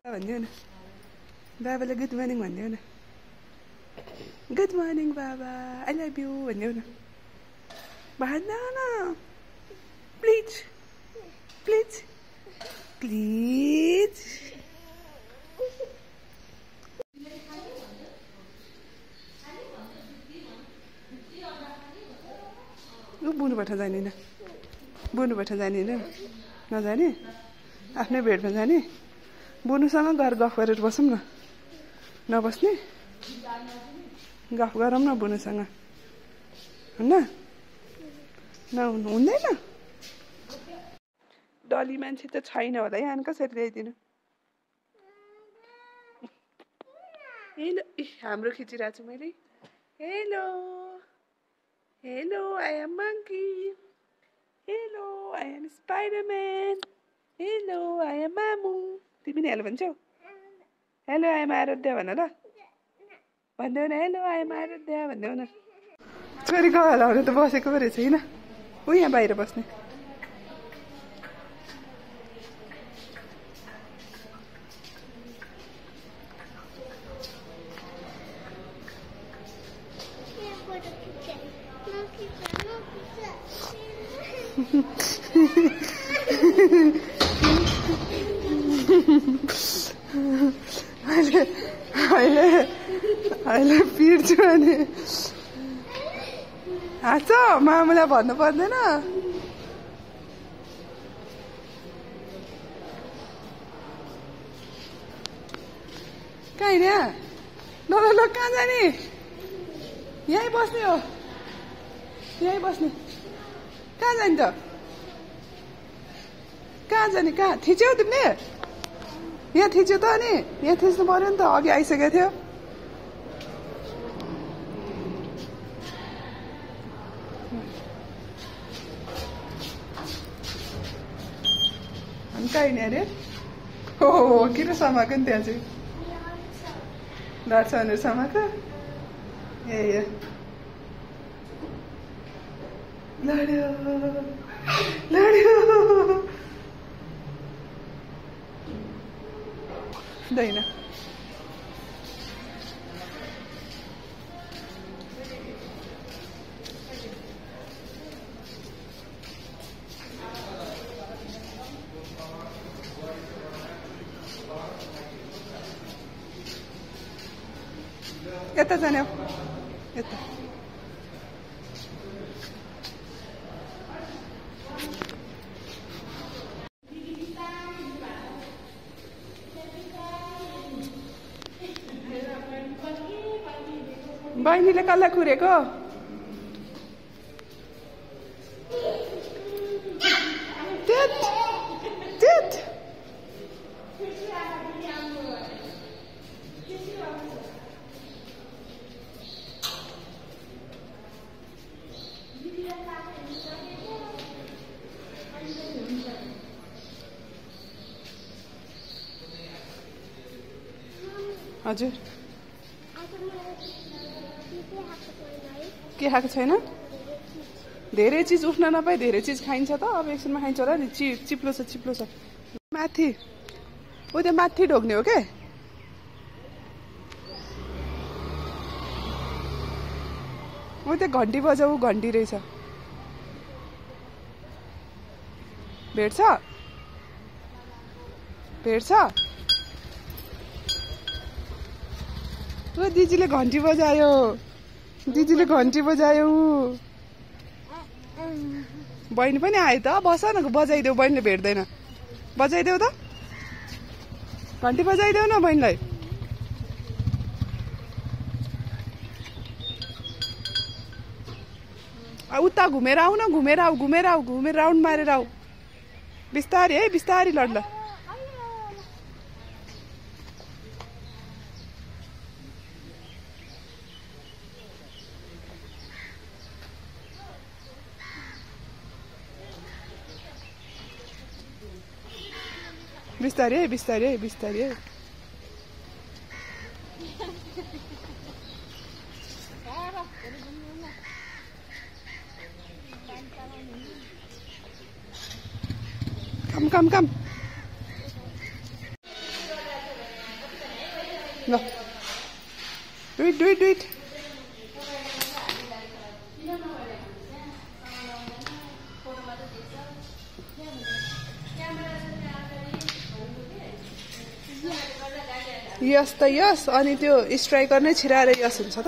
भन्दियो न बाबाले good morning भन्दियो न गुड मर्निङ बाबा आई लभ यु भन्दियो न भन्न न प्लिज प्लिज प्लिज बुनुबाट जानिन बुनुबाट जानिन नजाने आफ्नै बेडमा जाने बुनुसँग गएर गफ गरेर बसौँ न नबस्ने गफ गरौँ न बुनुसँग हुन्न नहुनु हुँदैन डली मान्छे त छैन होला यहाँ कसरी ल्याइदिनु हेलो हाम्रो खिचिरहेको छु मैले hello hello I am monkey hello I am Spiderman hello I am मामु तिमी नि हेलो भन्छौ हेलो आई एम आराध्या भन ल भन्देऊ न हेलो आई एम आराध्या भन्देऊ न छोरीको हलाउनु त बसेको पो रहेछ होइन ऊ यहाँ बाहिर बस्ने अहिले पिर्छु अनि हाँस मामुलाई भन्नु पर्दैन कहाँ हिँड्या ल ल ल कहाँ जाने यहीँ बस्ने हो यहीँ बस्ने कहाँ जाने त कहाँ जाने कहाँ थिच्यौ तिमीले यहाँ थिच्यो त अनि यहाँ थिच्नु पर्यो नि त अघि आइसकेको थियो अनि कहाँ हिँड्यो अरे हो किन समाएको नि त्यहाँ चाहिँ लड्छ भनेर समाएको ए लड्यो लड्यो हुँदैन यता जाने हो यता बहिनीले कसलाई कुरेको हजुर के खाएको छैन धेरै चिज उठ्न नपाए धेरै चिज खाइन्छ त अब एकछिनमा खाइन्छ होला नि चिप्लो छ माथि ऊ त्यो माथि ढोग्ने हो के ऊ त्यो घन्टी बजाऊ घन्टी रहेछ भेट्छ ऊ दिदीले घन्टी बजायो बहिनी पनि आयो त बस न बजाइदेऊ बहिनीले भेट्दैन बजाइदेऊ त घन्टी बजाइदेऊ न बहिनीलाई उता घुमेर आऊ न घुमेर राउन्ड मारेर आऊ बिस्तारी है बिस्तारी लड्ला बिस्तारी है कम ल डुइट डुइट डुइट यस त यस अनि त्यो स्ट्राइकर नै छिराएर यस हुन्छ त